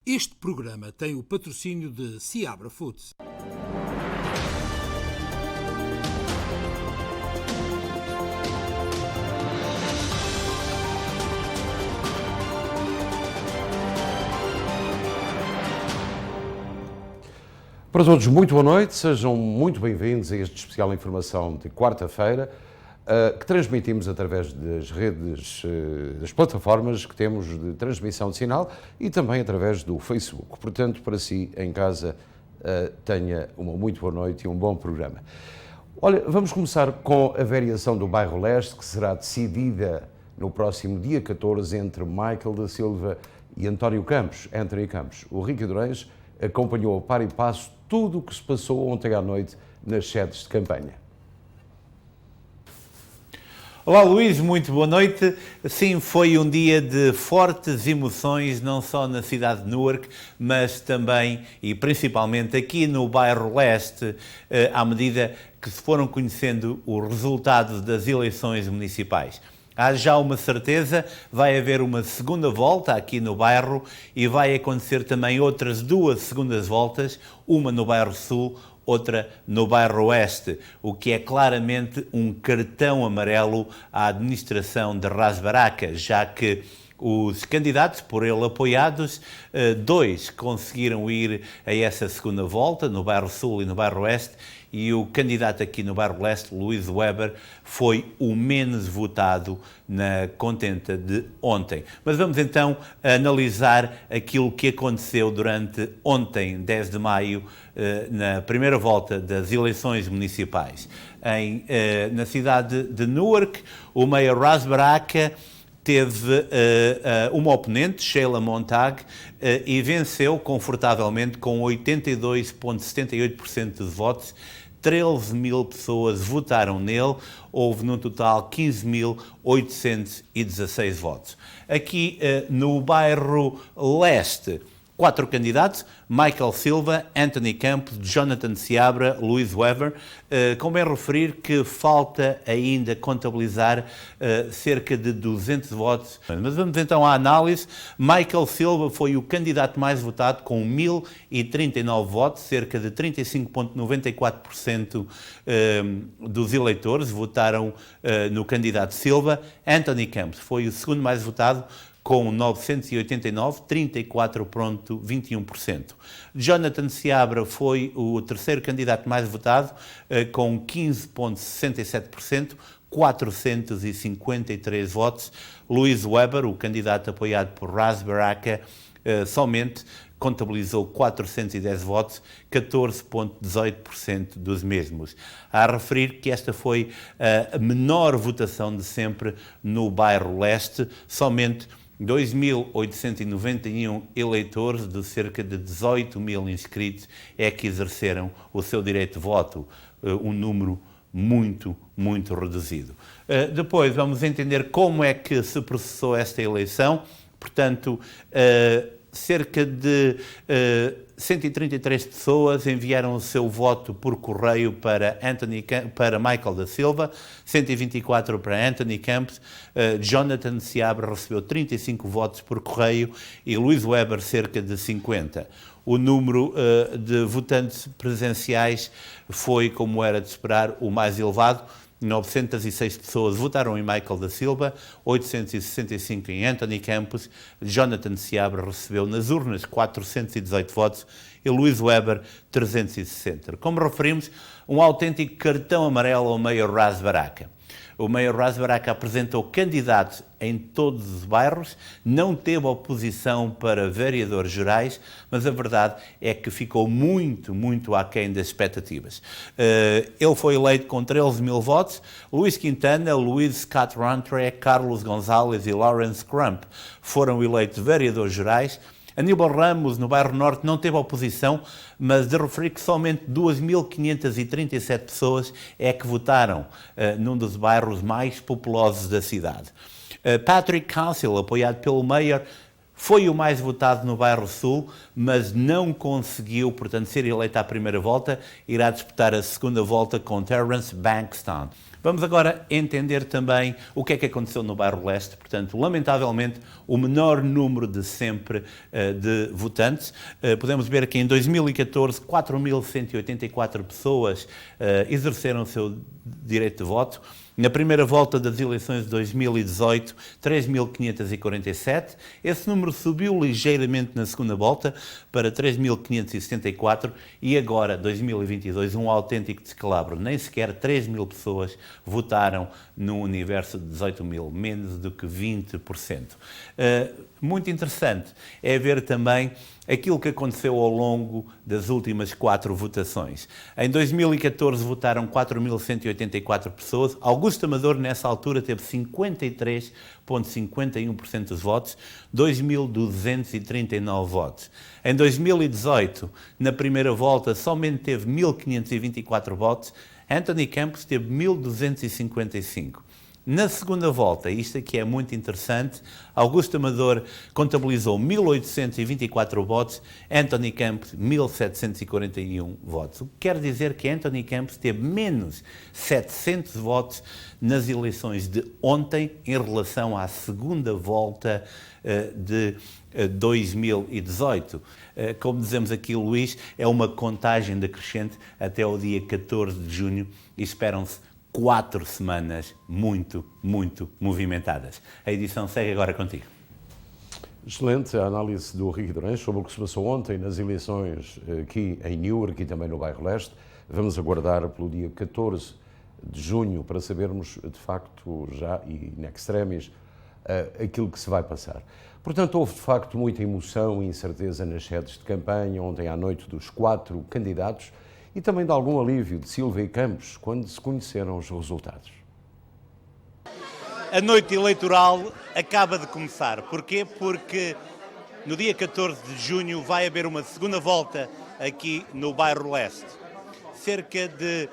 Este programa tem o patrocínio de Seabra Foods. Para todos, muito boa noite, sejam muito bem-vindos a este especial Informação de quarta-feira, que transmitimos através das redes, das plataformas que temos de transmissão de sinal e também através do Facebook. Portanto, para si, em casa, tenha uma muito boa noite e um bom programa. Olha, vamos começar com a variação do bairro Leste, que será decidida no próximo dia 14 entre Michael da Silva e Anthony Campos. O Rico Durães acompanhou a par e passo tudo o que se passou ontem à noite nas sedes de campanha. Olá Luís, muito boa noite. Sim, foi um dia de fortes emoções, não só na cidade de Newark, mas também e principalmente aqui no bairro Leste, à medida que se foram conhecendo os resultados das eleições municipais. Há já uma certeza, vai haver uma segunda volta aqui no bairro e vai acontecer também outras duas segundas voltas, uma no bairro Sul, outra no bairro Oeste, o que é claramente um cartão amarelo à administração de Ras Baraka, já que os candidatos por ele apoiados, dois conseguiram ir a essa segunda volta, no bairro Sul e no bairro Oeste, e o candidato aqui no bairro Leste, Luís Weber, foi o menos votado na contenta de ontem. Mas vamos então analisar aquilo que aconteceu durante ontem, 10 de maio, na primeira volta das eleições municipais. Na cidade de Newark, o mayor Ras Baraka teve uma oponente, Sheila Montag, e venceu confortavelmente com 82,78% de votos. 13 mil pessoas votaram nele, houve no total 15.816 votos. Aqui no bairro Leste, 4 candidatos, Michael Silva, Anthony Campos, Jonathan Seabra, Luís Weber. Convém referir que falta ainda contabilizar cerca de 200 votos. Mas vamos então à análise. Michael Silva foi o candidato mais votado com 1.039 votos, cerca de 35,94% dos eleitores votaram no candidato Silva. Anthony Campos foi o segundo mais votado, com 989, 34,21%. Jonathan Seabra foi o terceiro candidato mais votado, com 15,67%, 453 votos. Luís Weber, o candidato apoiado por Ras Baraka, somente contabilizou 410 votos, 14,18% dos mesmos. Há a referir que esta foi a menor votação de sempre no bairro Leste, somente 2.891 eleitores de cerca de 18 mil inscritos é que exerceram o seu direito de voto, um número muito reduzido. Depois vamos entender como é que se processou esta eleição. Portanto, cerca de 133 pessoas enviaram o seu voto por correio para Michael da Silva, 124 para Anthony Campos, Jonathan Seabra recebeu 35 votos por correio e Luís Weber cerca de 50. O número de votantes presenciais foi, como era de esperar, o mais elevado. 906 pessoas votaram em Michael da Silva, 865 em Anthony Campos, Jonathan Seabra recebeu nas urnas 418 votos e Luís Weber 360. Como referimos, um autêntico cartão amarelo ao mayor Ras Baraka. O mayor Ras Baraka apresentou candidatos em todos os bairros, não teve oposição para vereadores gerais, mas a verdade é que ficou muito aquém das expectativas. Ele foi eleito com 13 mil votos. Luís Quintana, Luís Scott Rantre, Carlos Gonzalez e Lawrence Crump foram eleitos vereadores gerais. Aníbal Ramos, no bairro Norte, não teve oposição, mas de referir que somente 2.537 pessoas é que votaram num dos bairros mais populosos da cidade. Patrick Council, apoiado pelo Mayor, foi o mais votado no bairro Sul, mas não conseguiu, portanto, ser eleito à primeira volta. Irá disputar a segunda volta com Terence Bankston. Vamos agora entender também o que é que aconteceu no bairro Leste. Portanto, lamentavelmente, o menor número de sempre de votantes. Podemos ver que em 2014, 4.184 pessoas exerceram o seu direito de voto. Na primeira volta das eleições de 2018, 3.547. Esse número subiu ligeiramente na segunda volta para 3.574 e agora, 2022, um autêntico descalabro. Nem sequer 3.000 pessoas votaram no universo de 18.000, menos do que 20%. Muito interessante é ver também aquilo que aconteceu ao longo das últimas 4 votações. Em 2014 votaram 4.184 pessoas. Augusto Amador, nessa altura, teve 53,51% dos votos, 2.239 votos. Em 2018, na primeira volta, somente teve 1.524 votos. Anthony Campos teve 1.255. Na segunda volta, isto aqui é muito interessante, Augusto Amador contabilizou 1.824 votos, Anthony Campos 1.741 votos. O que quer dizer que Anthony Campos teve menos 700 votos nas eleições de ontem em relação à segunda volta de 2018. Como dizemos aqui, Luís, é uma contagem decrescente até ao dia 14 de junho e esperam-se 4 semanas muito, muito movimentadas. A edição segue agora contigo. Excelente a análise do Ricky Durães sobre o que se passou ontem nas eleições aqui em Newark e também no bairro Leste. Vamos aguardar pelo dia 14 de junho para sabermos, de facto, já e in extremis, aquilo que se vai passar. Portanto, houve, de facto, muita emoção e incerteza nas sedes de campanha ontem à noite dos 4 candidatos e também de algum alívio de Silva e Campos quando se conheceram os resultados. A noite eleitoral acaba de começar. Porquê? Porque no dia 14 de junho vai haver uma segunda volta aqui no bairro Leste. Cerca de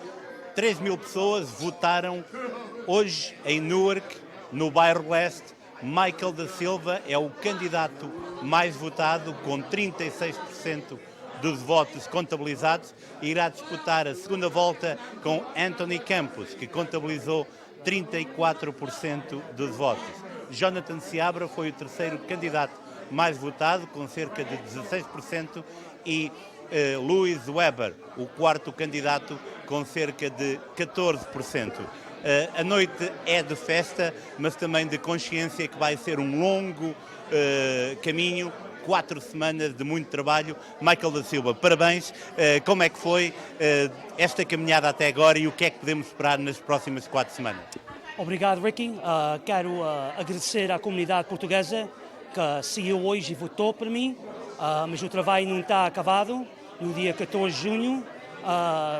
3.000 pessoas votaram hoje em Newark, no bairro Leste. Michael da Silva é o candidato mais votado, com 36% dos votos contabilizados, e irá disputar a segunda volta com Anthony Campos, que contabilizou 34% dos votos. Jonathan Seabra foi o terceiro candidato mais votado, com cerca de 16%, e Louis Weber, o quarto candidato, com cerca de 14%. A noite é de festa, mas também de consciência que vai ser um longo caminho, 4 semanas de muito trabalho. Michael da Silva, parabéns. Como é que foi esta caminhada até agora e o que é que podemos esperar nas próximas 4 semanas? Obrigado, Ricky. Quero agradecer à comunidade portuguesa que seguiu hoje e votou por mim, mas o trabalho não está acabado. No dia 14 de junho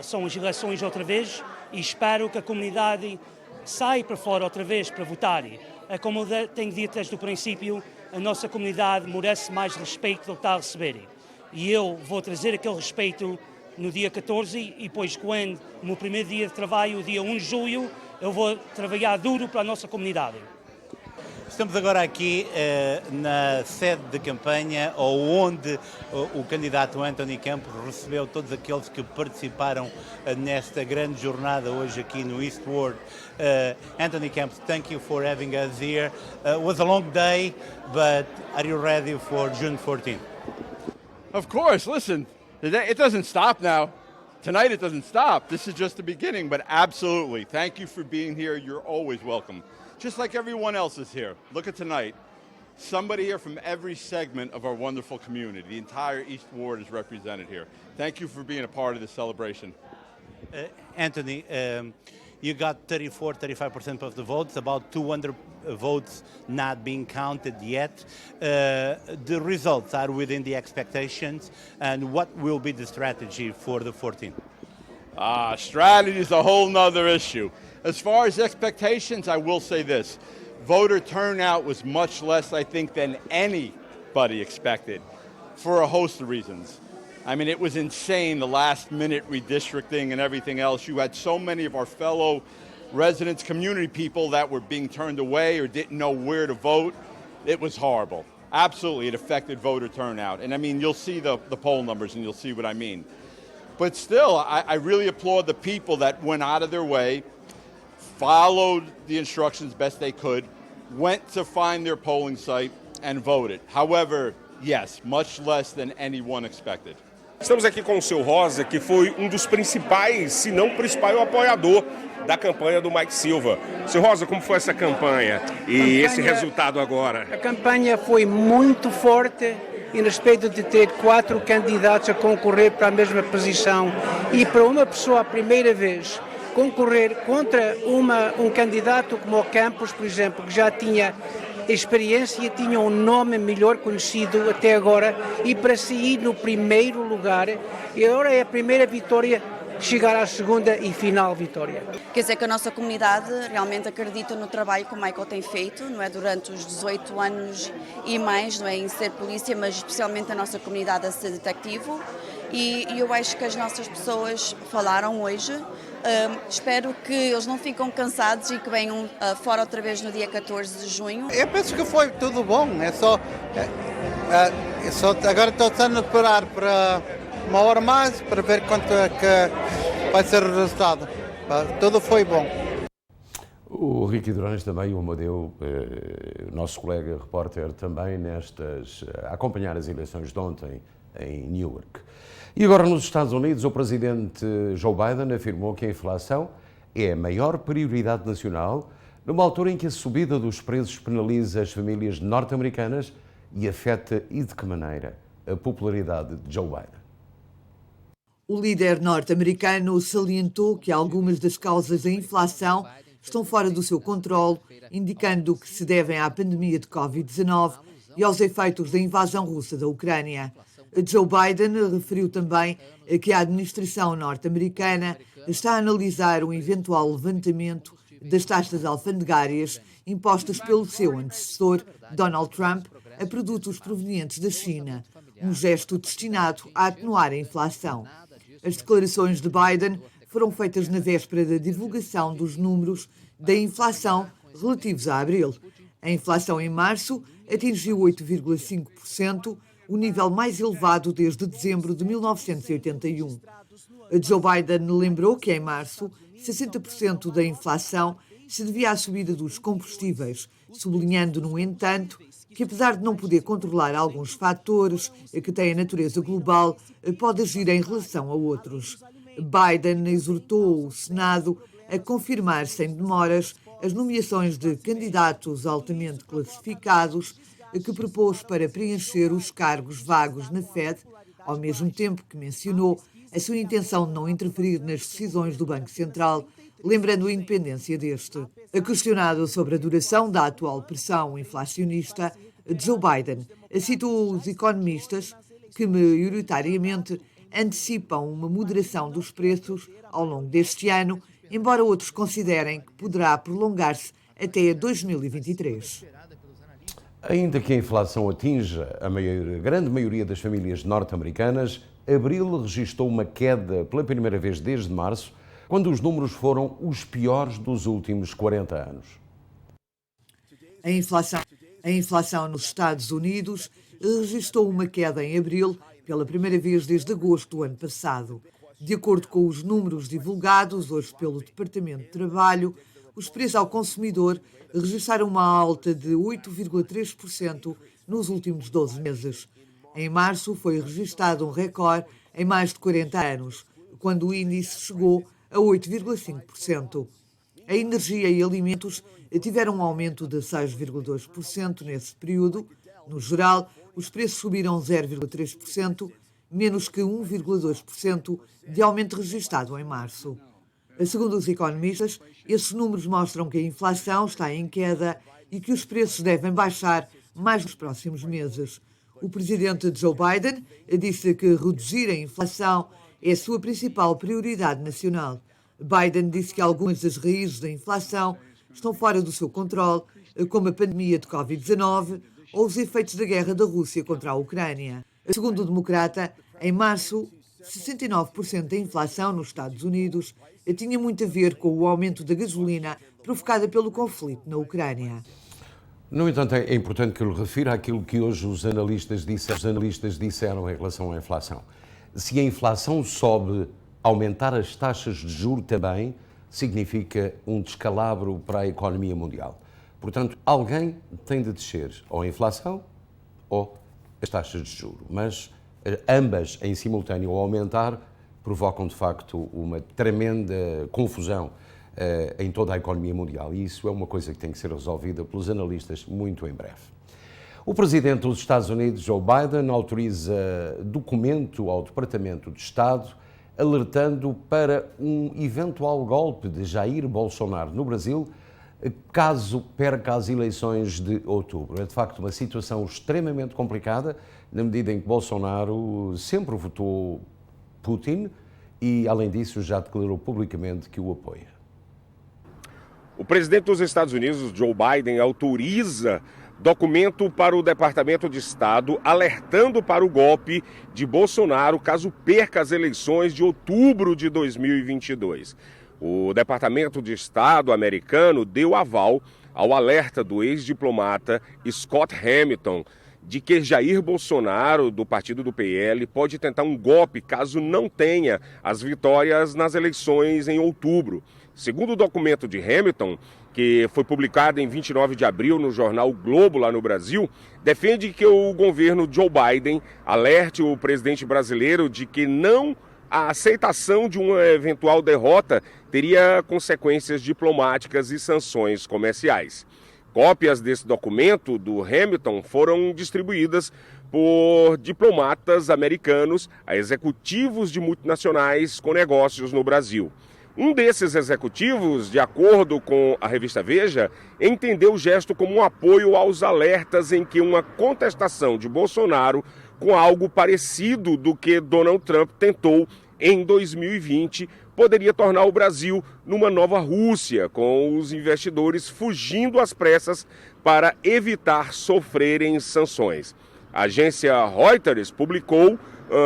são as eleições outra vez e espero que a comunidade saia para fora outra vez para votar. Como eu tenho dito desde o princípio, a nossa comunidade merece mais respeito do que está a receber. E eu vou trazer aquele respeito no dia 14 e depois, quando, no meu primeiro dia de trabalho, o dia 1 de julho, eu vou trabalhar duro para a nossa comunidade. Estamos agora aqui na sede de campanha, onde o candidato Anthony Campos recebeu todos aqueles que participaram nesta grande jornada hoje aqui no East Ward. Anthony Campos, thank you for having us here. It was a long day, but are you ready for June 14th? Of course. Listen, it doesn't stop now. Tonight it doesn't stop. This is just the beginning, but absolutely. Thank you for being here. You're always welcome. Just like everyone else is here. Look at tonight. Somebody here from every segment of our wonderful community. The entire East Ward is represented here. Thank you for being a part of this celebration. Anthony, you got 35% of the votes, about 200 votes not being counted yet. The results are within the expectations, and what will be the strategy for the 14th? Strategy is a whole nother issue. As far as expectations, I will say this. Voter turnout was much less, I think, than anybody expected for a host of reasons. I mean, it was insane, the last-minute redistricting and everything else. You had so many of our fellow residents, community people that were being turned away or didn't know where to vote. It was horrible. Absolutely, it affected voter turnout. And, I mean, you'll see the poll numbers and you'll see what I mean. But still, I really applaud the people that went out of their way followed the instructions best they could, went to find their polling site, and voted. However, yes, much less than anyone expected. Estamos aqui com o seu Rosa, que foi um dos principais, se não o principal apoiador da campanha do Mike Silva. Seu Rosa, como foi essa campanha e esse resultado agora? A campanha foi muito forte em respeito de ter 4 candidatos a concorrer para a mesma posição e para uma pessoa a primeira vez concorrer contra um candidato como o Campos, por exemplo, que já tinha experiência e tinha um nome melhor conhecido até agora, e para sair no primeiro lugar, e agora é a primeira vitória, chegar à segunda e final vitória. Quer dizer que a nossa comunidade realmente acredita no trabalho que o Michael tem feito, não é, durante os 18 anos e mais, não é, em ser polícia, mas especialmente a nossa comunidade a ser detetivo, e eu acho que as nossas pessoas falaram hoje. Espero que eles não ficam cansados e que venham fora outra vez no dia 14 de junho. Eu penso que foi tudo bom, é só agora estou a esperar para uma hora mais para ver quanto é que vai ser o resultado. Tudo foi bom. O Ricky Durões também, o Amadeu, nosso colega repórter também a acompanhar as eleições de ontem em Newark. E agora nos Estados Unidos, o presidente Joe Biden afirmou que a inflação é a maior prioridade nacional, numa altura em que a subida dos preços penaliza as famílias norte-americanas e afeta, e de que maneira, a popularidade de Joe Biden. O líder norte-americano salientou que algumas das causas da inflação estão fora do seu controle, indicando que se devem à pandemia de Covid-19 e aos efeitos da invasão russa da Ucrânia. Joe Biden referiu também que a administração norte-americana está a analisar um eventual levantamento das taxas alfandegárias impostas pelo seu antecessor, Donald Trump, a produtos provenientes da China, um gesto destinado a atenuar a inflação. As declarações de Biden foram feitas na véspera da divulgação dos números da inflação relativos a abril. A inflação em março atingiu 8,5%, o nível mais elevado desde dezembro de 1981. Joe Biden lembrou que em março 60% da inflação se devia à subida dos combustíveis, sublinhando, no entanto, que apesar de não poder controlar alguns fatores que têm a natureza global, pode agir em relação a outros. Biden exortou o Senado a confirmar sem demoras as nomeações de candidatos altamente classificados que propôs para preencher os cargos vagos na Fed, ao mesmo tempo que mencionou a sua intenção de não interferir nas decisões do Banco Central, lembrando a independência deste. Questionado sobre a duração da atual pressão inflacionista, Joe Biden citou os economistas que, maioritariamente, antecipam uma moderação dos preços ao longo deste ano, embora outros considerem que poderá prolongar-se até 2023. Ainda que a inflação atinja a grande maioria das famílias norte-americanas, abril registrou uma queda pela primeira vez desde março, quando os números foram os piores dos últimos 40 anos. A inflação nos Estados Unidos registrou uma queda em abril pela primeira vez desde agosto do ano passado. De acordo com os números divulgados hoje pelo Departamento de Trabalho, os preços ao consumidor registraram uma alta de 8,3% nos últimos 12 meses. Em março foi registado um recorde em mais de 40 anos, quando o índice chegou a 8,5%. A energia e alimentos tiveram um aumento de 6,2% nesse período. No geral, os preços subiram 0,3%, menos que 1,2% de aumento registrado em março. Segundo os economistas, esses números mostram que a inflação está em queda e que os preços devem baixar mais nos próximos meses. O presidente Joe Biden disse que reduzir a inflação é a sua principal prioridade nacional. Biden disse que algumas das raízes da inflação estão fora do seu controle, como a pandemia de Covid-19 ou os efeitos da guerra da Rússia contra a Ucrânia. Segundo o democrata, em março, 69% da inflação nos Estados Unidos tinha muito a ver com o aumento da gasolina provocada pelo conflito na Ucrânia. No entanto, é importante que eu lhe refira aquilo que hoje os analistas disseram em relação à inflação. Se a inflação sobe, aumentar as taxas de juros também significa um descalabro para a economia mundial. Portanto, alguém tem de descer ou a inflação ou as taxas de juros, mas ambas em simultâneo ao aumentar provocam de facto uma tremenda confusão em toda a economia mundial, e isso é uma coisa que tem que ser resolvida pelos analistas muito em breve. O presidente dos Estados Unidos, Joe Biden, autoriza documento ao Departamento de Estado alertando para um eventual golpe de Jair Bolsonaro no Brasil, caso perca as eleições de outubro. É de facto uma situação extremamente complicada, na medida em que Bolsonaro sempre votou Putin e, além disso, já declarou publicamente que o apoia. O presidente dos Estados Unidos, Joe Biden, autoriza documento para o Departamento de Estado alertando para o golpe de Bolsonaro caso perca as eleições de outubro de 2022. O Departamento de Estado americano deu aval ao alerta do ex-diplomata Scott Hamilton de que Jair Bolsonaro, do partido do PL, pode tentar um golpe caso não tenha as vitórias nas eleições em outubro. Segundo o documento de Hamilton, que foi publicado em 29 de abril no jornal o Globo, lá no Brasil, defende que o governo Joe Biden alerte o presidente brasileiro de que a aceitação de uma eventual derrota teria consequências diplomáticas e sanções comerciais. Cópias desse documento do Hamilton foram distribuídas por diplomatas americanos a executivos de multinacionais com negócios no Brasil. Um desses executivos, de acordo com a revista Veja, entendeu o gesto como um apoio aos alertas em que uma contestação de Bolsonaro com algo parecido do que Donald Trump tentou em 2020 poderia tornar o Brasil numa nova Rússia, com os investidores fugindo às pressas para evitar sofrerem sanções. A agência Reuters publicou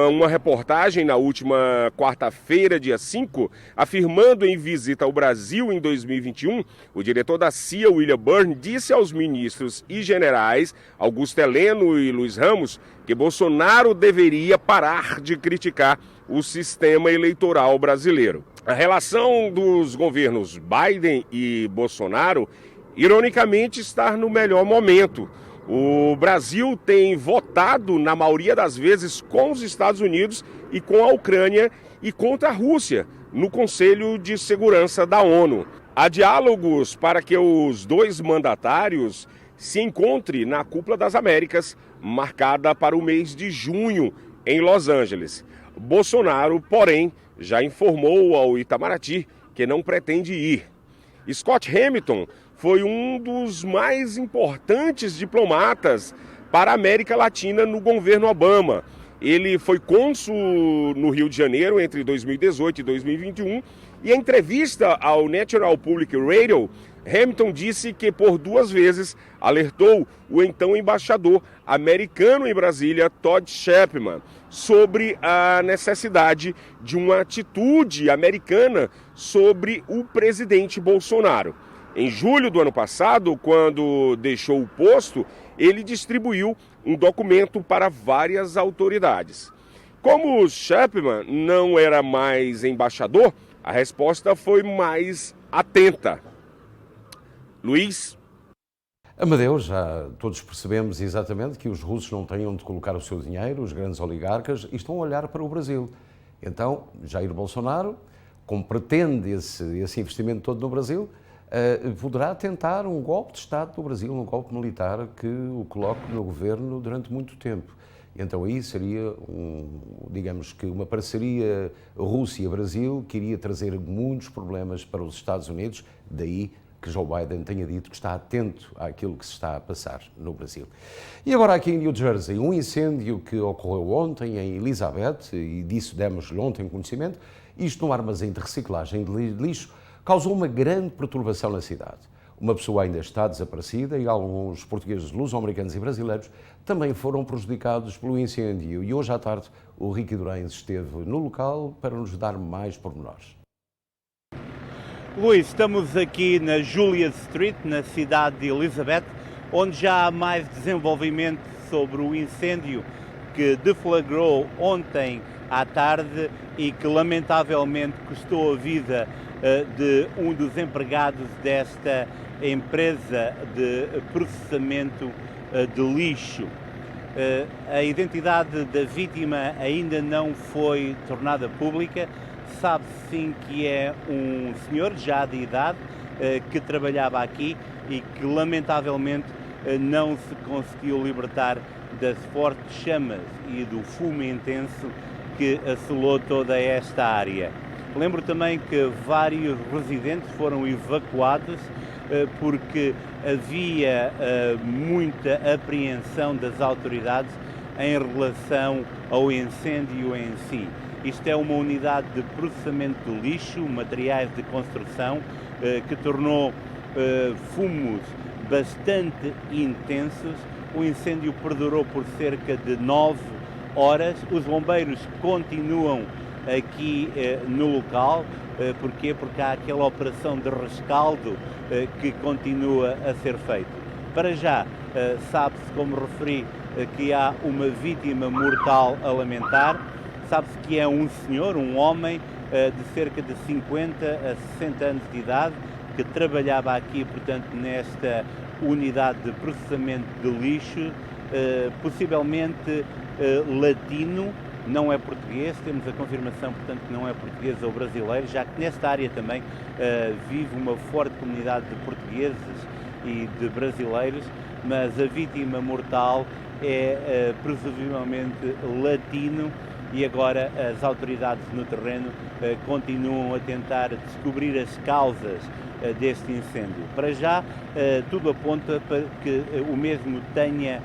uma reportagem na última quarta-feira, dia 5, afirmando em visita ao Brasil em 2021, o diretor da CIA, William Burns, disse aos ministros e generais, Augusto Heleno e Luiz Ramos, que Bolsonaro deveria parar de criticar o sistema eleitoral brasileiro. A relação dos governos Biden e Bolsonaro, ironicamente, está no melhor momento. O Brasil tem votado, na maioria das vezes, com os Estados Unidos e com a Ucrânia e contra a Rússia, no Conselho de Segurança da ONU. Há diálogos para que os dois mandatários se encontrem na Cúpula das Américas, marcada para o mês de junho, em Los Angeles. Bolsonaro, porém, já informou ao Itamaraty que não pretende ir. Scott Hamilton foi um dos mais importantes diplomatas para a América Latina no governo Obama. Ele foi cônsul no Rio de Janeiro entre 2018 e 2021 e em entrevista ao National Public Radio, Hamilton disse que por 2 vezes alertou o então embaixador americano em Brasília, Todd Chapman, sobre a necessidade de uma atitude americana sobre o presidente Bolsonaro. Em julho do ano passado, quando deixou o posto, ele distribuiu um documento para várias autoridades. Como Chapman não era mais embaixador, a resposta foi mais atenta. Luiz? Amadeu, já todos percebemos exatamente que os russos não têm onde colocar o seu dinheiro, os grandes oligarcas, e estão a olhar para o Brasil. Então, Jair Bolsonaro, como pretende esse investimento todo no Brasil, poderá tentar um golpe de Estado no Brasil, um golpe militar que o coloque no governo durante muito tempo. Então aí seria, digamos que uma parceria Rússia-Brasil que iria trazer muitos problemas para os Estados Unidos, daí que Joe Biden tenha dito que está atento àquilo que se está a passar no Brasil. E agora aqui em New Jersey, um incêndio que ocorreu ontem em Elizabeth, e disso demos-lhe ontem conhecimento, isto no armazém de reciclagem de lixo, causou uma grande perturbação na cidade. Uma pessoa ainda está desaparecida e alguns portugueses, luso-americanos e brasileiros também foram prejudicados pelo incêndio. E hoje à tarde o Ricky Durães esteve no local para nos dar mais pormenores. Luís, estamos aqui na Julia Street, na cidade de Elizabeth, onde já há mais desenvolvimento sobre o incêndio que deflagrou ontem à tarde e que lamentavelmente custou a vida de um dos empregados desta empresa de processamento de lixo. A identidade da vítima ainda não foi tornada pública. Sabe-se sim que é um senhor já de idade que trabalhava aqui e que lamentavelmente não se conseguiu libertar das fortes chamas e do fumo intenso que assolou toda esta área. Lembro também que vários residentes foram evacuados porque havia muita apreensão das autoridades em relação ao incêndio em si. Isto é uma unidade de processamento de lixo, materiais de construção, que tornou fumos bastante intensos. O incêndio perdurou por cerca de 9 horas. Os bombeiros continuam aqui no local. Porquê? Porque há aquela operação de rescaldo que continua a ser feita. Para já, sabe-se, como referi, que há uma vítima mortal a lamentar. Sabe-se que é um senhor, um homem de cerca de 50 a 60 anos de idade, que trabalhava aqui, portanto, nesta unidade de processamento de lixo, possivelmente latino, não é português. Temos a confirmação, portanto, que não é português ou brasileiro, já que nesta área também vive uma forte comunidade de portugueses e de brasileiros, mas a vítima mortal é presumivelmente latino. E agora as autoridades no terreno continuam a tentar descobrir as causas deste incêndio. Para já, tudo aponta para que o mesmo tenha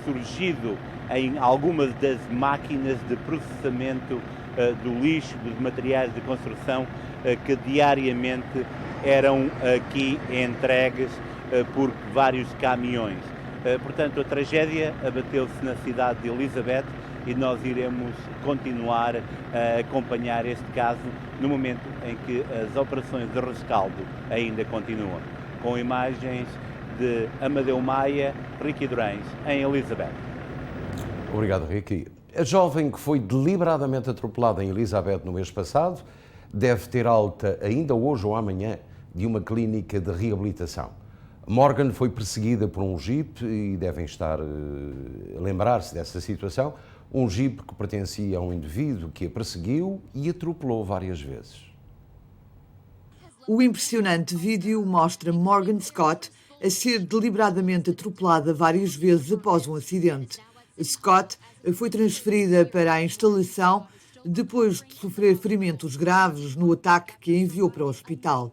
surgido em algumas das máquinas de processamento do lixo, dos materiais de construção que diariamente eram aqui entregues por vários caminhões. Portanto, a tragédia abateu-se na cidade de Elizabeth e nós iremos continuar a acompanhar este caso no momento em que as operações de rescaldo ainda continuam. Com imagens de Amadeu Maia, Ricky Durães, em Elizabeth. Obrigado, Ricky. A jovem que foi deliberadamente atropelada em Elizabeth no mês passado deve ter alta ainda hoje ou amanhã de uma clínica de reabilitação. Morgan foi perseguida por um Jeep e devem estar a lembrar-se dessa situação. Um Jeep que pertencia a um indivíduo que a perseguiu e atropelou várias vezes. O impressionante vídeo mostra Morgan Scott a ser deliberadamente atropelada várias vezes após um acidente. Scott foi transferida para a instalação depois de sofrer ferimentos graves no ataque que a enviou para o hospital,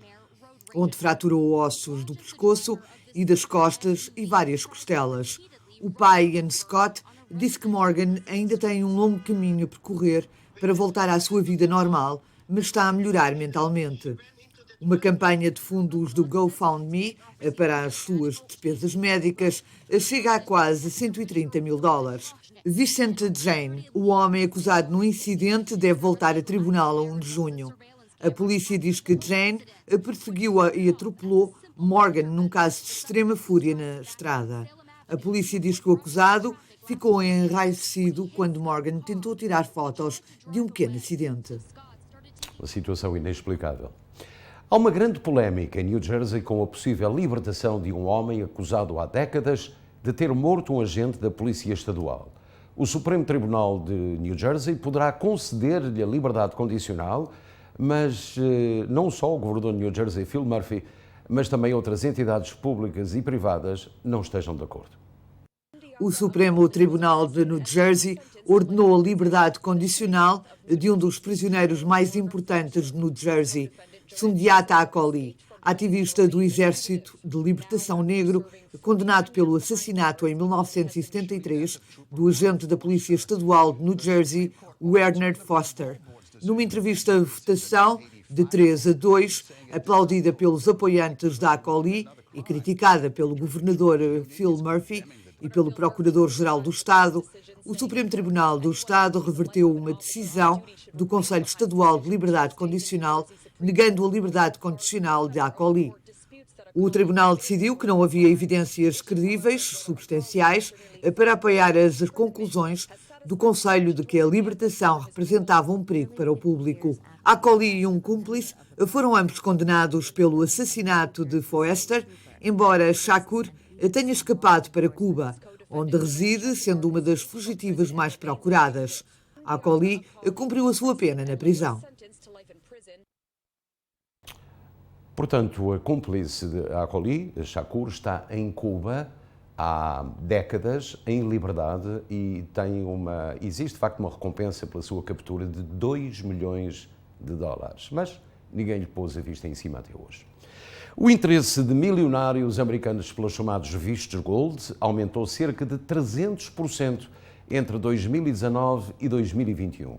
onde fraturou ossos do pescoço e das costas e várias costelas. O pai, Ian Scott, disse que Morgan ainda tem um longo caminho a percorrer para voltar à sua vida normal, mas está a melhorar mentalmente. Uma campanha de fundos do GoFundMe para as suas despesas médicas chega a quase $130 mil. Vincent Jane, o homem acusado no incidente, deve voltar a tribunal a 1 de junho. A polícia diz que Jane perseguiu-a e atropelou Morgan num caso de extrema fúria na estrada. A polícia diz que o acusado ficou enraivecido quando Morgan tentou tirar fotos de um pequeno acidente. Uma situação inexplicável. Há uma grande polémica em New Jersey com a possível libertação de um homem acusado há décadas de ter morto um agente da Polícia Estadual. O Supremo Tribunal de New Jersey poderá conceder-lhe a liberdade condicional, mas não só o governador de New Jersey, Phil Murphy, mas também outras entidades públicas e privadas não estejam de acordo. O Supremo Tribunal de New Jersey ordenou a liberdade condicional de um dos prisioneiros mais importantes de New Jersey, Sundiata Acoli, ativista do Exército de Libertação Negro, condenado pelo assassinato em 1973 do agente da Polícia Estadual de New Jersey, Werner Foster. Numa entrevista à votação de 3-2, aplaudida pelos apoiantes da Acoli e criticada pelo governador Phil Murphy e pelo Procurador-Geral do Estado, o Supremo Tribunal do Estado reverteu uma decisão do Conselho Estadual de Liberdade Condicional, negando a liberdade condicional de Acoli. O Tribunal decidiu que não havia evidências credíveis, substanciais, para apoiar as conclusões do conselho de que a libertação representava um perigo para o público. Akoli e um cúmplice foram ambos condenados pelo assassinato de Foester, embora Shakur tenha escapado para Cuba, onde reside, sendo uma das fugitivas mais procuradas. Akoli cumpriu a sua pena na prisão. Portanto, a cúmplice de Akoli, Shakur, está em Cuba há décadas, em liberdade, e existe de facto uma recompensa pela sua captura de 2 milhões de dólares. Mas ninguém lhe pôs a vista em cima até hoje. O interesse de milionários americanos pelos chamados vistos Gold aumentou cerca de 300% entre 2019 e 2021.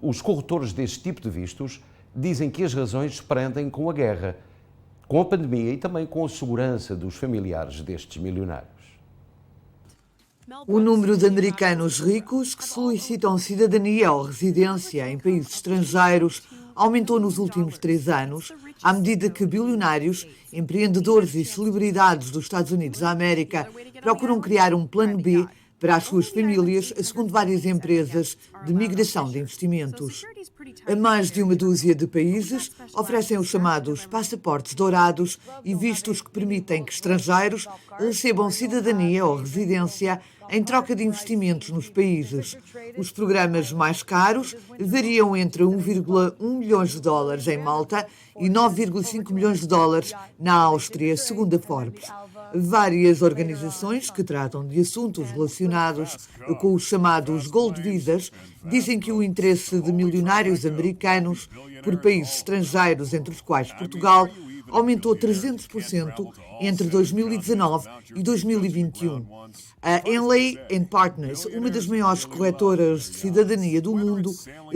Os corretores deste tipo de vistos dizem que as razões se prendem com a guerra, com a pandemia e também com a segurança dos familiares destes milionários. O número de americanos ricos que solicitam cidadania ou residência em países estrangeiros aumentou nos últimos 3 anos, à medida que bilionários, empreendedores e celebridades dos Estados Unidos da América procuram criar um plano B para as suas famílias, segundo várias empresas de migração de investimentos. A mais de uma dúzia de países oferecem os chamados passaportes dourados e vistos que permitem que estrangeiros recebam cidadania ou residência em troca de investimentos nos países. Os programas mais caros variam entre 1,1 milhões de dólares em Malta e 9,5 milhões de dólares na Áustria, segundo a Forbes. Várias organizações que tratam de assuntos relacionados com os chamados Gold Visas dizem que o interesse de milionários americanos por países estrangeiros, entre os quais Portugal, aumentou 300% entre 2019 e 2021. A Henley & Partners, uma das maiores corretoras de cidadania do mundo,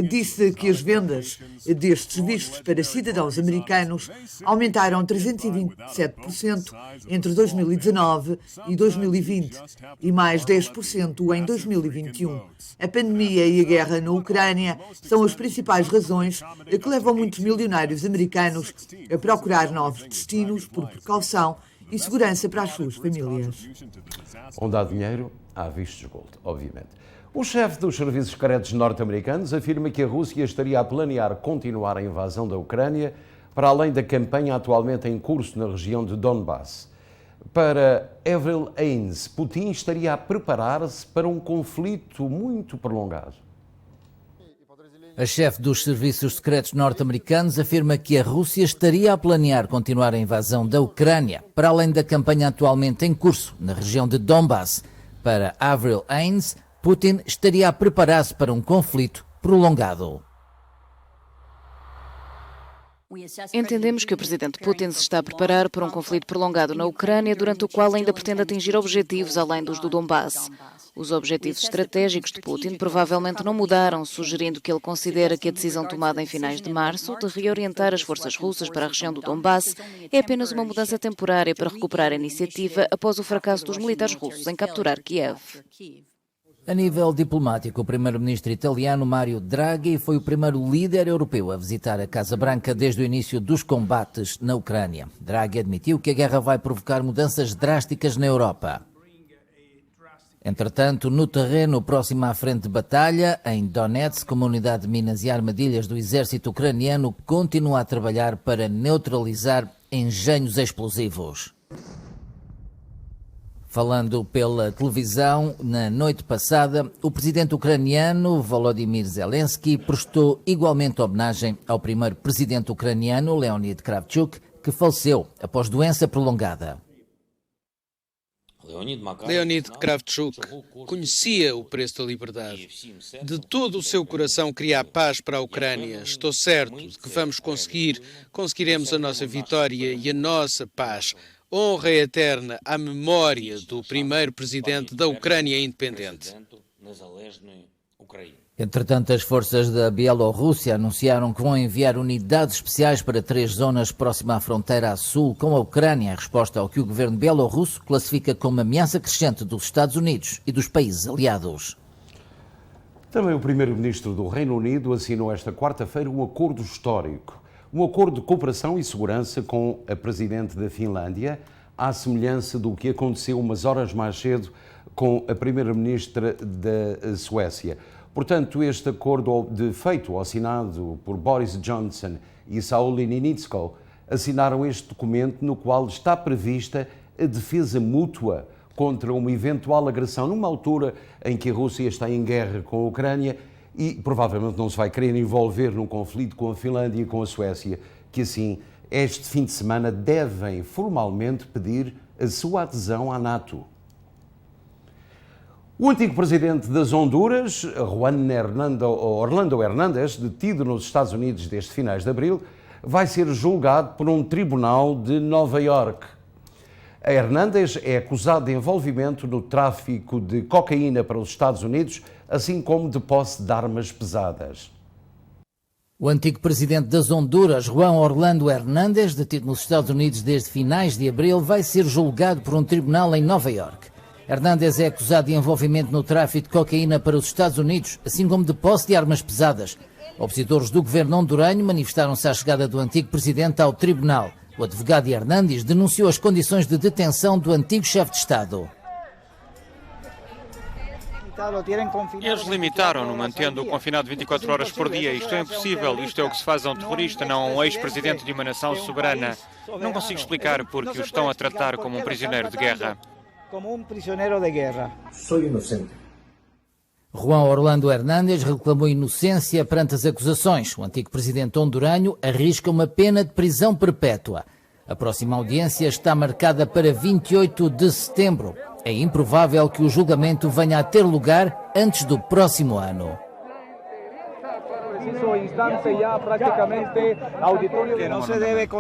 disse que as vendas destes vistos para cidadãos americanos aumentaram 327% entre 2019 e 2020 e mais 10% em 2021. A pandemia e a guerra na Ucrânia são as principais razões que levam muitos milionários americanos a procurar novos destinos por precaução e segurança para as suas famílias. Onde há dinheiro, há vistos Gold, obviamente. O chefe dos serviços secretos norte-americanos afirma que a Rússia estaria a planear continuar a invasão da Ucrânia para além da campanha atualmente em curso na região de Donbass. Para Avril Haines, Putin estaria a preparar-se para um conflito muito prolongado. A chefe dos serviços secretos norte-americanos afirma que a Rússia estaria a planear continuar a invasão da Ucrânia, para além da campanha atualmente em curso na região de Donbass. Para Avril Haines, Putin estaria a preparar-se para um conflito prolongado. Entendemos que o presidente Putin se está a preparar para um conflito prolongado na Ucrânia, durante o qual ainda pretende atingir objetivos além dos do Donbass. Os objetivos estratégicos de Putin provavelmente não mudaram, sugerindo que ele considera que a decisão tomada em finais de março de reorientar as forças russas para a região do Donbass é apenas uma mudança temporária para recuperar a iniciativa após o fracasso dos militares russos em capturar Kiev. A nível diplomático, o primeiro-ministro italiano Mario Draghi foi o primeiro líder europeu a visitar a Casa Branca desde o início dos combates na Ucrânia. Draghi admitiu que a guerra vai provocar mudanças drásticas na Europa. Entretanto, no terreno próximo à frente de batalha, em Donetsk, a unidade de minas e armadilhas do exército ucraniano continua a trabalhar para neutralizar engenhos explosivos. Falando pela televisão, na noite passada, o presidente ucraniano Volodymyr Zelensky prestou igualmente homenagem ao primeiro presidente ucraniano, Leonid Kravchuk, que faleceu após doença prolongada. Leonid Kravchuk conhecia o preço da liberdade. De todo o seu coração queria a paz para a Ucrânia. Estou certo de que conseguiremos a nossa vitória e a nossa paz. Honra eterna à memória do primeiro presidente da Ucrânia independente. Entretanto, as forças da Bielorrússia anunciaram que vão enviar unidades especiais para 3 zonas próximas à fronteira a sul com a Ucrânia, em resposta ao que o governo bielorrusso classifica como ameaça crescente dos Estados Unidos e dos países aliados. Também o primeiro-ministro do Reino Unido assinou esta quarta-feira um acordo histórico, um acordo de cooperação e segurança com a presidente da Finlândia, à semelhança do que aconteceu umas horas mais cedo com a primeira-ministra da Suécia. Portanto, este acordo feito ou assinado por Boris Johnson e Sauli Niinistö assinaram este documento no qual está prevista a defesa mútua contra uma eventual agressão numa altura em que a Rússia está em guerra com a Ucrânia e provavelmente não se vai querer envolver num conflito com a Finlândia e com a Suécia, que assim, este fim de semana, devem formalmente pedir a sua adesão à NATO. O antigo presidente das Honduras, Juan Orlando Hernández, detido nos Estados Unidos desde finais de abril, vai ser julgado por um tribunal de Nova Iorque. Hernández é acusado de envolvimento no tráfico de cocaína para os Estados Unidos, assim como de posse de armas pesadas. O antigo presidente das Honduras, Juan Orlando Hernández, detido nos Estados Unidos desde finais de abril, vai ser julgado por um tribunal em Nova Iorque. Hernández é acusado de envolvimento no tráfico de cocaína para os Estados Unidos, assim como de posse de armas pesadas. Opositores do governo honduranho manifestaram-se à chegada do antigo presidente ao tribunal. O advogado de Hernández denunciou as condições de detenção do antigo chefe de Estado. Eles limitaram-no, mantendo-o confinado 24 horas por dia. Isto é impossível. Isto é o que se faz a um terrorista, não a um ex-presidente de uma nação soberana. Não consigo explicar porque o estão a tratar como um prisioneiro de guerra. Sou inocente. Juan Orlando Hernández reclamou inocência perante as acusações. O antigo presidente honduranho arrisca uma pena de prisão perpétua. A próxima audiência está marcada para 28 de setembro. É improvável que o julgamento venha a ter lugar antes do próximo ano.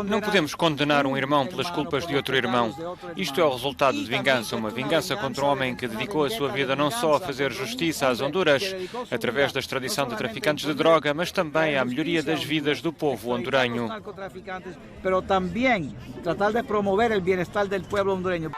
Não podemos condenar um irmão pelas culpas de outro irmão. Isto é o resultado de vingança, uma vingança contra um homem que dedicou a sua vida não só a fazer justiça às Honduras, através da extradição de traficantes de droga, mas também à melhoria das vidas do povo honduranho. Pero também tratar de promover o bem-estar do povo hondureño.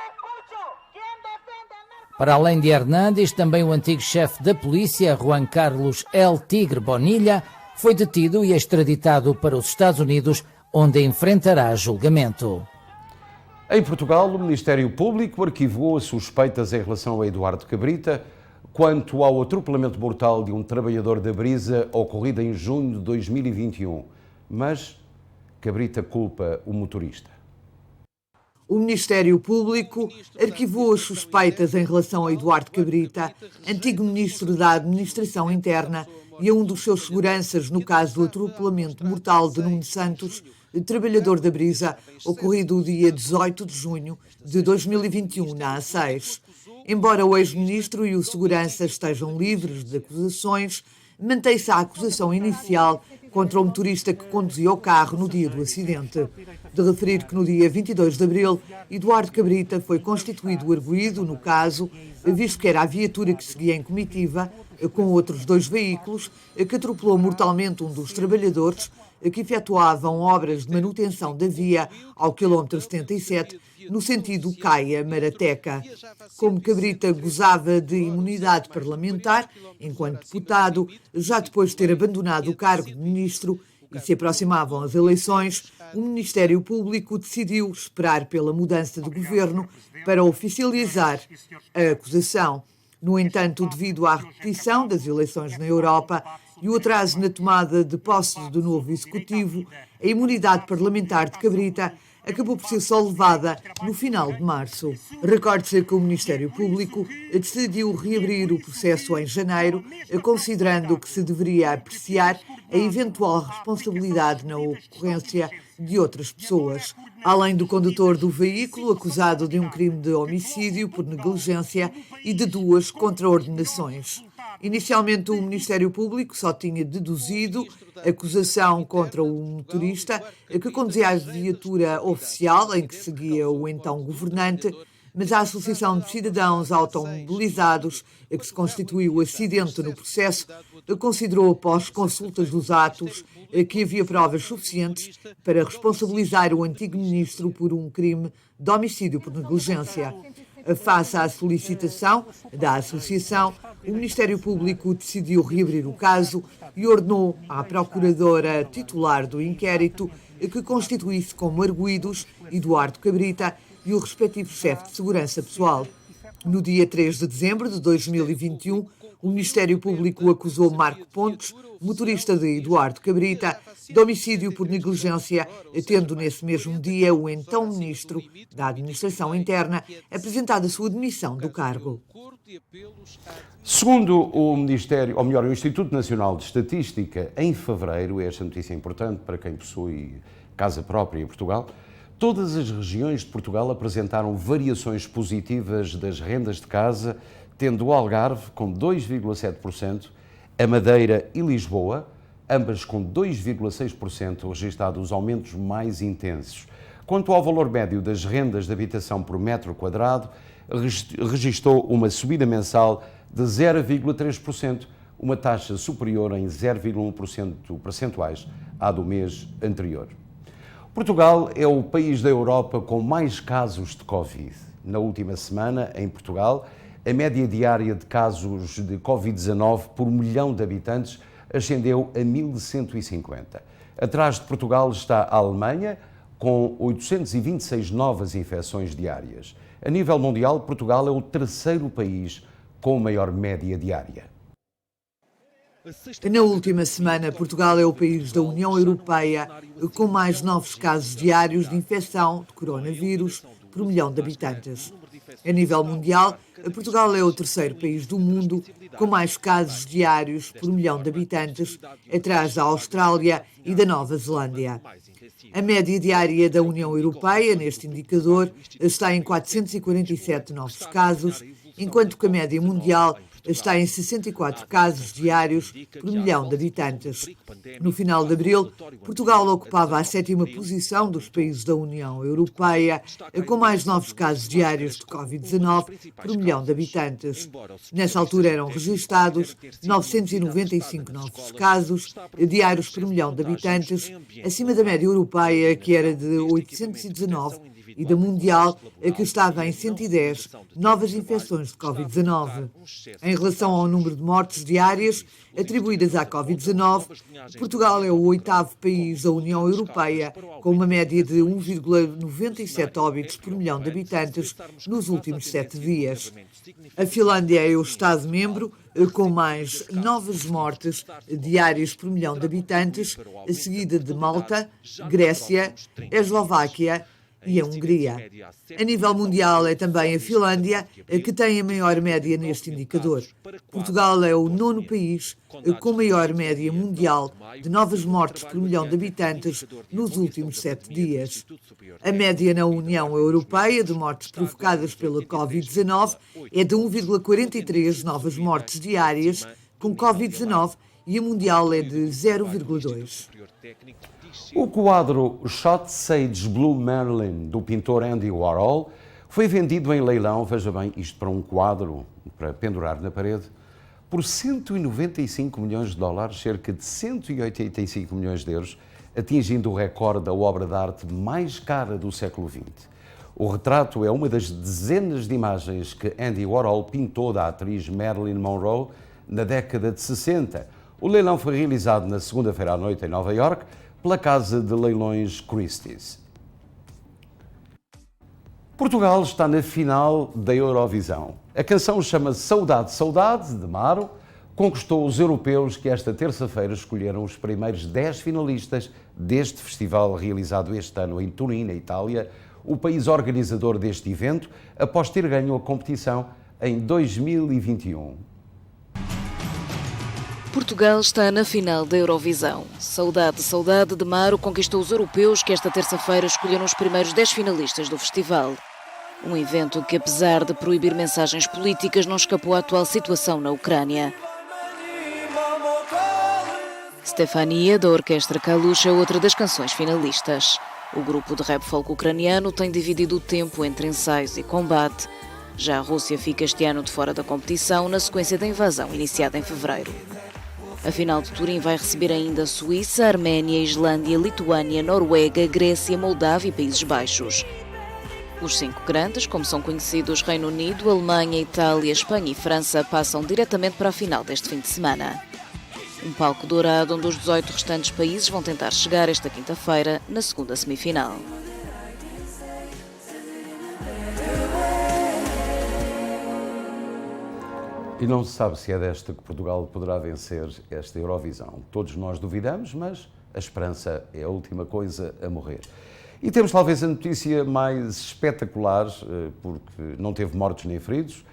Para além de Hernández, também o antigo chefe da polícia, Juan Carlos El Tigre Bonilla, foi detido e extraditado para os Estados Unidos, onde enfrentará julgamento. Em Portugal, o Ministério Público arquivou as suspeitas em relação a Eduardo Cabrita quanto ao atropelamento mortal de um trabalhador da Brisa ocorrido em junho de 2021. Mas Cabrita culpa o motorista. O Ministério Público arquivou as suspeitas em relação a Eduardo Cabrita, antigo ministro da Administração Interna, e a um dos seus seguranças no caso do atropelamento mortal de Nuno Santos, trabalhador da Brisa, ocorrido o dia 18 de junho de 2021 na A6. Embora o ex-ministro e o segurança estejam livres de acusações, mantém-se a acusação inicial contra o motorista que conduzia o carro no dia do acidente. De referir que no dia 22 de abril, Eduardo Cabrita foi constituído arguido no caso, visto que era a viatura que seguia em comitiva, com outros 2 veículos, que atropelou mortalmente um dos trabalhadores que efetuavam obras de manutenção da via ao quilómetro 77, no sentido Caia-Marateca. Como Cabrita gozava de imunidade parlamentar, enquanto deputado, já depois de ter abandonado o cargo de ministro e se aproximavam as eleições, o Ministério Público decidiu esperar pela mudança de governo para oficializar a acusação. No entanto, devido à repetição das eleições na Europa e o atraso na tomada de posse do novo Executivo, a imunidade parlamentar de Cabrita acabou por ser só levada no final de março. Recorde-se que o Ministério Público decidiu reabrir o processo em janeiro, considerando que se deveria apreciar a eventual responsabilidade na ocorrência de outras pessoas. Além do condutor do veículo, acusado de um crime de homicídio por negligência e de 2 contraordenações. Inicialmente, o Ministério Público só tinha deduzido acusação contra o motorista que conduzia a viatura oficial em que seguia o então governante, mas a Associação de Cidadãos Automobilizados, que se constituiu o acidente no processo, considerou, após consultas dos atos, que havia provas suficientes para responsabilizar o antigo ministro por um crime de homicídio por negligência. Face à solicitação da Associação, o Ministério Público decidiu reabrir o caso e ordenou à procuradora titular do inquérito que constituísse como arguidos Eduardo Cabrita e o respectivo chefe de segurança pessoal. No dia 3 de dezembro de 2021, o Ministério Público acusou Marco Pontes, motorista de Eduardo Cabrita, de homicídio por negligência, tendo nesse mesmo dia o então Ministro da Administração Interna apresentado a sua demissão do cargo. Segundo o Ministério, ou melhor, o Instituto Nacional de Estatística, em fevereiro, esta notícia é importante para quem possui casa própria em Portugal, todas as regiões de Portugal apresentaram variações positivas das rendas de casa, tendo o Algarve com 2,7%, a Madeira e Lisboa, ambas com 2,6%, registados os aumentos mais intensos. Quanto ao valor médio das rendas de habitação por metro quadrado, registrou uma subida mensal de 0,3%, uma taxa superior em 0,1% percentuais à do mês anterior. Portugal é o país da Europa com mais casos de Covid. Na última semana, em Portugal, a média diária de casos de Covid-19 por milhão de habitantes ascendeu a 1.150. Atrás de Portugal está a Alemanha, com 826 novas infecções diárias. A nível mundial, Portugal é o terceiro país com maior média diária. Na última semana, Portugal é o país da União Europeia com mais novos casos diários de infecção de coronavírus por milhão de habitantes. A nível mundial, Portugal é o terceiro país do mundo com mais casos diários por milhão de habitantes, atrás da Austrália e da Nova Zelândia. A média diária da União Europeia, neste indicador, está em 447 novos casos, enquanto que a média mundial está em 64 casos diários por milhão de habitantes. No final de abril, Portugal ocupava a 7ª posição dos países da União Europeia, com mais novos casos diários de Covid-19 por milhão de habitantes. Nessa altura eram registados 995 novos casos diários por milhão de habitantes, acima da média europeia, que era de 819, e da mundial, que estava em 110 novas infecções de Covid-19. Em relação ao número de mortes diárias atribuídas à Covid-19, Portugal é o 8º país da União Europeia, com uma média de 1,97 óbitos por milhão de habitantes nos últimos 7 dias. A Finlândia é o Estado-membro com mais novas mortes diárias por milhão de habitantes, seguida de Malta, Grécia, Eslováquia e a Hungria. A nível mundial é também a Finlândia que tem a maior média neste indicador. Portugal é o 9º país com maior média mundial de novas mortes por milhão de habitantes nos últimos 7 dias. A média na União Europeia de mortes provocadas pela Covid-19 é de 1,43 novas mortes diárias com Covid-19 e a mundial é de 0,2. O quadro Shot Sage Blue Marilyn, do pintor Andy Warhol, foi vendido em leilão, veja bem, isto para um quadro, para pendurar na parede, por 195 milhões de dólares, cerca de 185 milhões de euros, atingindo o recorde da obra de arte mais cara do século XX. O retrato é uma das dezenas de imagens que Andy Warhol pintou da atriz Marilyn Monroe na década de 60. O leilão foi realizado na segunda-feira à noite em Nova Iorque, pela casa de leilões Christie's. Portugal está na final da Eurovisão. A canção chama-se Saudade, Saudade, de Maro, conquistou os europeus que esta terça-feira escolheram os primeiros 10 finalistas deste festival realizado este ano em Turim, na Itália, o país organizador deste evento, após ter ganho a competição em 2021. Portugal está na final da Eurovisão. Saudade, Saudade de Maro conquistou os europeus que esta terça-feira escolheram os primeiros 10 finalistas do festival. Um evento que, apesar de proibir mensagens políticas, não escapou à atual situação na Ucrânia. Stefania, da Orquestra Kalush, é outra das canções finalistas. O grupo de rap folk ucraniano tem dividido o tempo entre ensaios e combate. Já a Rússia fica este ano de fora da competição na sequência da invasão iniciada em fevereiro. A final de Turim vai receber ainda a Suíça, a Arménia, a Islândia, a Lituânia, a Noruega, a Grécia, a Moldávia e Países Baixos. Os 5 grandes, como são conhecidos Reino Unido, Alemanha, Itália, Espanha e França, passam diretamente para a final deste fim de semana. Um palco dourado onde os 18 restantes países vão tentar chegar esta quinta-feira na segunda semifinal. E não se sabe se é desta que Portugal poderá vencer esta Eurovisão. Todos nós duvidamos, mas a esperança é a última coisa a morrer. E temos talvez a notícia mais espetacular, porque não teve mortos nem feridos,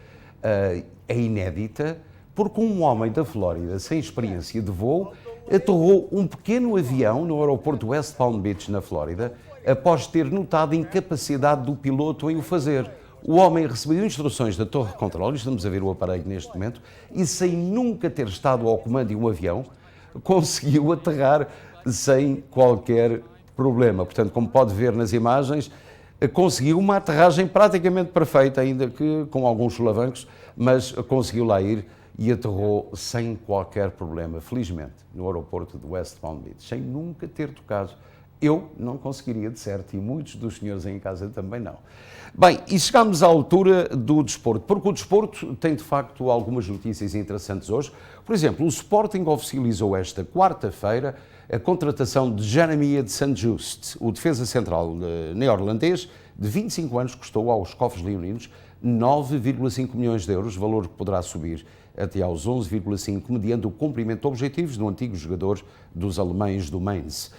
é inédita, porque um homem da Flórida, sem experiência de voo, aterrou um pequeno avião no aeroporto West Palm Beach, na Flórida, após ter notado a incapacidade do piloto em o fazer. O homem recebeu instruções da torre de controle, estamos a ver o aparelho neste momento, e sem nunca ter estado ao comando de um avião, conseguiu aterrar sem qualquer problema. Portanto, como pode ver nas imagens, conseguiu uma aterragem praticamente perfeita, ainda que com alguns solavancos, mas conseguiu lá ir e aterrou sem qualquer problema, felizmente, no aeroporto de West Palm Beach, sem nunca ter tocado. Eu não conseguiria, de certo, e muitos dos senhores em casa também não. Bem, e chegamos à altura do desporto, porque o desporto tem, de facto, algumas notícias interessantes hoje. Por exemplo, o Sporting oficializou esta quarta-feira a contratação de Jeremiah de Saint-Just, o defesa central neerlandês, de 25 anos, custou aos cofres leoninos 9,5 milhões de euros, valor que poderá subir até aos 11,5, mediante o cumprimento de objetivos do antigo jogador dos alemães do Mainz.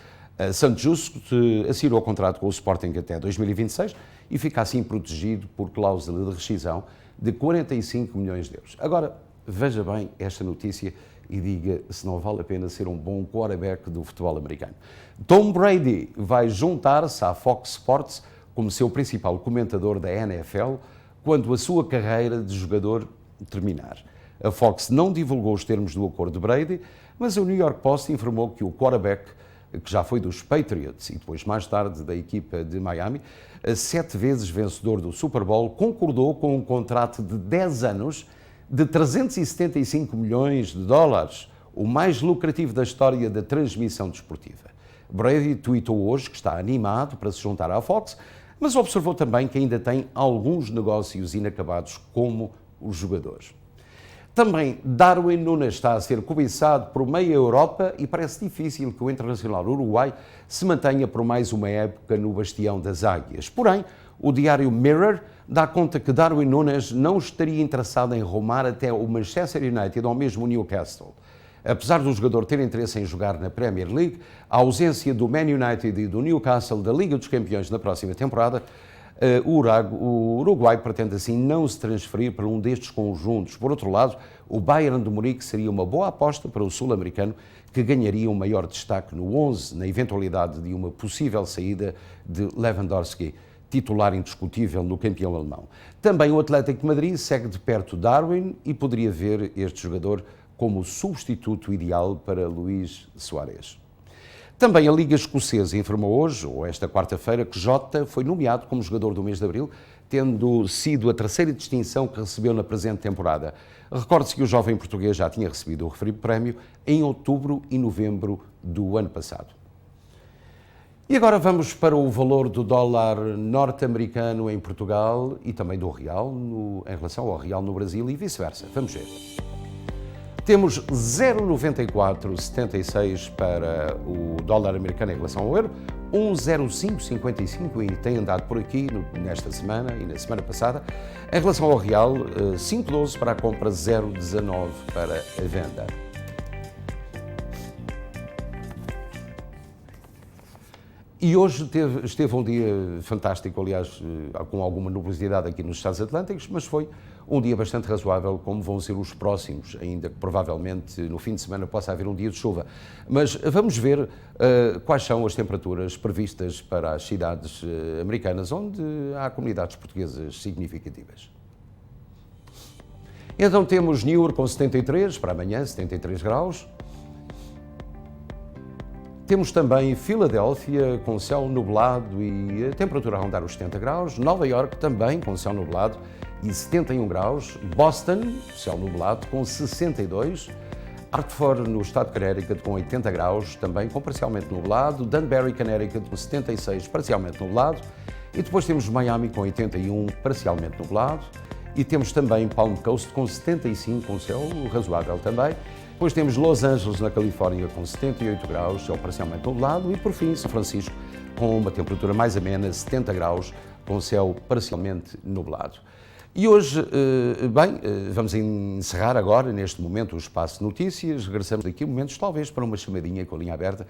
Saint-Just assinou o contrato com o Sporting até 2026 e fica assim protegido por cláusula de rescisão de 45 milhões de euros. Agora, veja bem esta notícia e diga se não vale a pena ser um bom quarterback do futebol americano. Tom Brady vai juntar-se à Fox Sports como seu principal comentador da NFL quando a sua carreira de jogador terminar. A Fox não divulgou os termos do acordo de Brady, mas o New York Post informou que o quarterback, que já foi dos Patriots e depois mais tarde da equipa de Miami, 7 vezes vencedor do Super Bowl, concordou com um contrato de 10 anos de 375 milhões de dólares, o mais lucrativo da história da transmissão desportiva. Brady tweetou hoje que está animado para se juntar à Fox, mas observou também que ainda tem alguns negócios inacabados como os jogadores. Também Darwin Núñez está a ser cobiçado por meia Europa e parece difícil que o internacional uruguai se mantenha por mais uma época no bastião das Águias. Porém, o diário Mirror dá conta que Darwin Núñez não estaria interessado em rumar até o Manchester United ou mesmo o Newcastle. Apesar do jogador ter interesse em jogar na Premier League, a ausência do Man United e do Newcastle da Liga dos Campeões na próxima temporada, o Uruguai pretende assim não se transferir para um destes conjuntos. Por outro lado, o Bayern de Munique seria uma boa aposta para o sul-americano, que ganharia um maior destaque no 11 na eventualidade de uma possível saída de Lewandowski, titular indiscutível no campeão alemão. Também o Atlético de Madrid segue de perto Darwin e poderia ver este jogador como substituto ideal para Luís Soares. Também a Liga Escocesa informou hoje, ou esta quarta-feira, que Jota foi nomeado como jogador do mês de abril, tendo sido a terceira distinção que recebeu na presente temporada. Recorde-se que o jovem português já tinha recebido o referido prémio em outubro e novembro do ano passado. E agora vamos para o valor do dólar norte-americano em Portugal e também do real em relação ao real no Brasil e vice-versa. Vamos ver. Temos 0,9476 para o dólar americano em relação ao euro, 1,0555 e tem andado por aqui nesta semana e na semana passada. Em relação ao real, 5,12 para a compra, 0,19 para a venda. E hoje esteve um dia fantástico, aliás, com alguma nubosidade aqui nos Estados Atlânticos, mas foi um dia bastante razoável, como vão ser os próximos, ainda que provavelmente no fim de semana possa haver um dia de chuva. Mas vamos ver quais são as temperaturas previstas para as cidades americanas, onde há comunidades portuguesas significativas. Então temos New York com 73, para amanhã 73 graus. Temos também Filadélfia com céu nublado e a temperatura a rondar os 70 graus. Nova York também com céu nublado e 71 graus. Boston, céu nublado com 62. Hartford, no estado de Connecticut, com 80 graus, também com parcialmente nublado. Danbury, Connecticut, com 76, parcialmente nublado. E depois temos Miami com 81, parcialmente nublado. E temos também Palm Coast com 75, com céu razoável também. Depois temos Los Angeles, na Califórnia, com 78 graus, céu parcialmente nublado. E, por fim, São Francisco, com uma temperatura mais amena, 70 graus, com céu parcialmente nublado. E hoje, vamos encerrar agora, neste momento, o Espaço de Notícias. Regressamos daqui a momentos, talvez, para uma chamadinha com a linha aberta.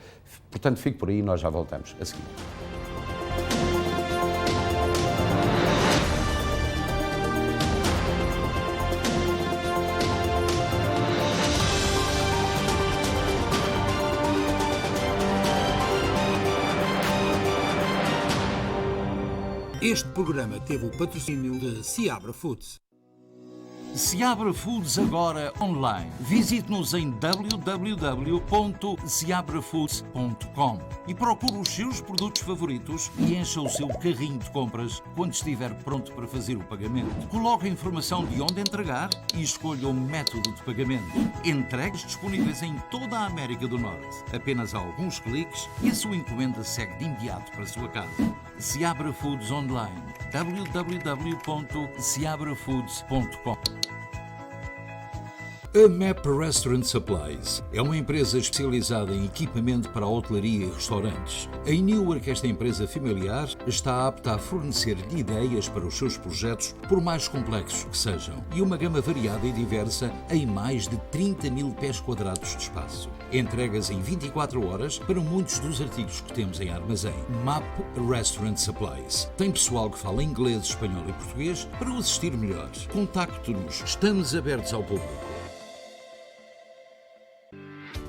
Portanto, fique por aí, nós já voltamos a seguir. Este programa teve o patrocínio de Seabra Foods. Seabra Foods agora online. Visite-nos em www.seabrafoods.com e procure os seus produtos favoritos e encha o seu carrinho de compras quando estiver pronto para fazer o pagamento. Coloque a informação de onde entregar e escolha o método de pagamento. Entregas disponíveis em toda a América do Norte. Apenas alguns cliques e a sua encomenda segue de imediato para a sua casa. Seabra Foods online. www.seabrafoods.com. A MAP Restaurant Supplies é uma empresa especializada em equipamento para hotelaria e restaurantes. Em Newark, esta empresa familiar está apta a fornecer-lhe ideias para os seus projetos, por mais complexos que sejam, e uma gama variada e diversa em mais de 30 mil pés quadrados de espaço. Entregas em 24 horas para muitos dos artigos que temos em armazém. MAP Restaurant Supplies. Tem pessoal que fala inglês, espanhol e português para o assistir melhor. Contacte-nos. Estamos abertos ao público.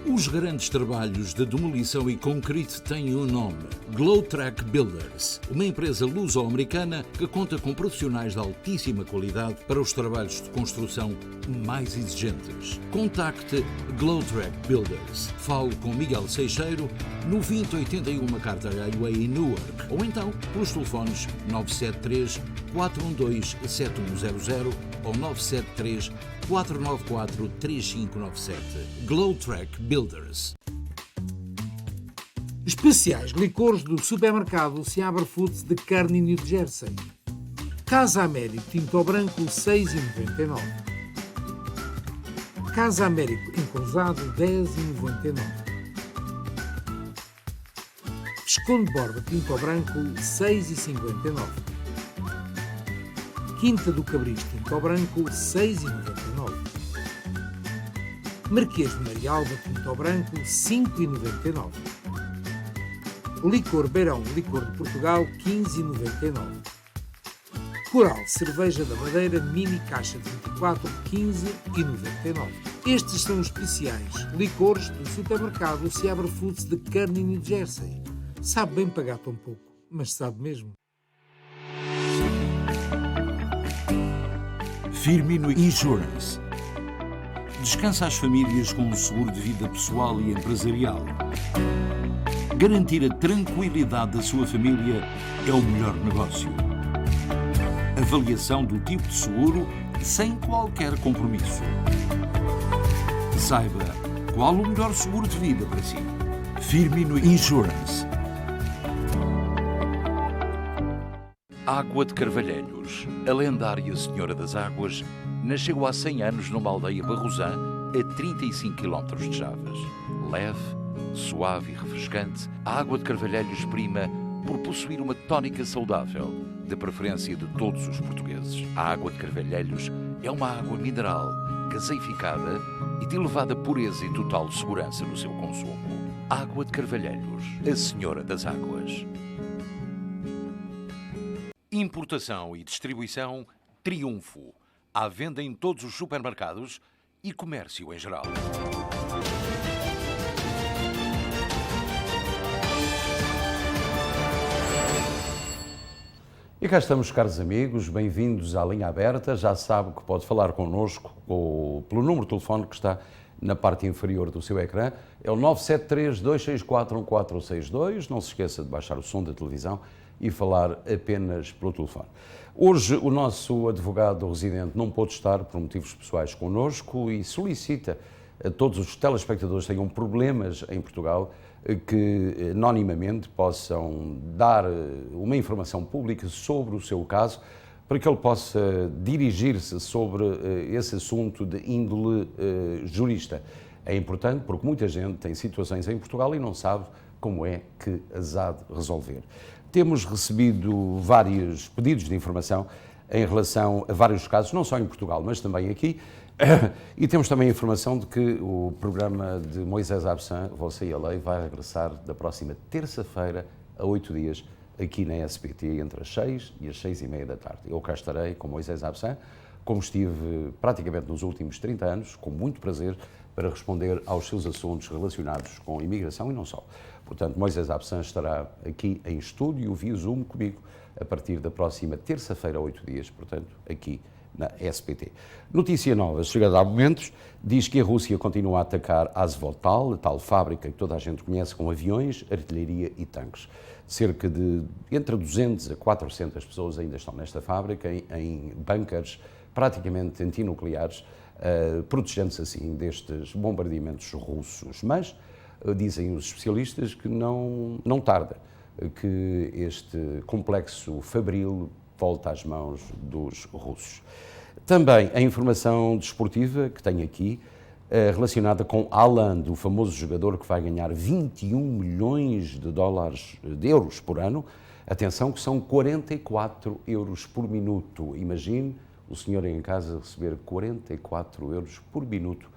Os grandes trabalhos de demolição e concreto têm um nome: Glowtrack Builders, uma empresa luso-americana que conta com profissionais de altíssima qualidade para os trabalhos de construção mais exigentes. Contacte Glowtrack Builders. Fale com Miguel Seixeiro no 2081 Carter Highway em Newark, ou então pelos telefones 973 412 7100 ou 973 494-3597. Glowtrack Builders. Especiais licores do supermercado Seabra Foods de Kearney, New Jersey. Casa Américo Tinto Branco 6,99. Casa Américo Encruzado 10,99. Visconde Borba Tinto Branco 6,59. Quinta do Cabris Tinto Branco 6,99. Marquês de Marialba Tinto Branco 5,99. Licor Beirão Licor de Portugal 15,99. Coral Cerveja da Madeira Mini Caixa de 24 15,99. Estes são os especiais licores do supermercado Seabra Foods de Kearney, New Jersey. Sabe bem pagar tão pouco, mas sabe mesmo. Firmino Insurance. Descansa as famílias com um seguro de vida pessoal e empresarial. Garantir a tranquilidade da sua família é o melhor negócio. Avaliação do tipo de seguro sem qualquer compromisso. Saiba qual o melhor seguro de vida para si. Firmino Insurance. Água de Carvalhelhos, a lendária Senhora das Águas, nasceu há 100 anos numa aldeia barrosã a 35 km de Chaves. Leve, suave e refrescante, a água de Carvalhelhos prima por possuir uma tónica saudável, de preferência de todos os portugueses. A água de Carvalhelhos é uma água mineral, gaseificada e de elevada pureza e total segurança no seu consumo. Água de Carvalhelhos, a Senhora das Águas. Importação e distribuição Triunfo. À venda em todos os supermercados e comércio em geral. E cá estamos, caros amigos, bem-vindos à linha aberta. Já sabe que pode falar connosco pelo número de telefone que está na parte inferior do seu ecrã. É o 973-264-1462. Não se esqueça de baixar o som da televisão e falar apenas pelo telefone. Hoje o nosso advogado residente não pôde estar por motivos pessoais connosco e solicita a todos os telespectadores que tenham problemas em Portugal que anonimamente possam dar uma informação pública sobre o seu caso para que ele possa dirigir-se sobre esse assunto de índole jurista. É importante porque muita gente tem situações em Portugal e não sabe como é que as há de resolver. Temos recebido vários pedidos de informação em relação a vários casos, não só em Portugal, mas também aqui. E temos também a informação de que o programa de Moisés Absan, Você e a Lei, vai regressar da próxima terça-feira a 8 dias aqui na SBT, entre as 6 e as 6h30 da tarde. Eu cá estarei com Moisés Absan, como estive praticamente nos últimos 30 anos, com muito prazer, para responder aos seus assuntos relacionados com imigração e não só. Portanto, Moisés Absan estará aqui em estúdio, via Zoom, comigo, a partir da próxima terça-feira a 8 dias, portanto, aqui na SBT. Notícia nova, chegada há momentos, diz que a Rússia continua a atacar Azovstal, a tal fábrica que toda a gente conhece, com aviões, artilharia e tanques. Cerca de entre 200 a 400 pessoas ainda estão nesta fábrica, em bunkers praticamente antinucleares, protegendo-se assim destes bombardeamentos russos. Mas dizem os especialistas que não tarda que este complexo fabril volta às mãos dos russos. Também a informação desportiva que tenho aqui, relacionada com Haaland, o famoso jogador que vai ganhar 21 milhões de euros por ano. Atenção que são 44 euros por minuto. Imagine o senhor em casa receber 44 euros por minuto,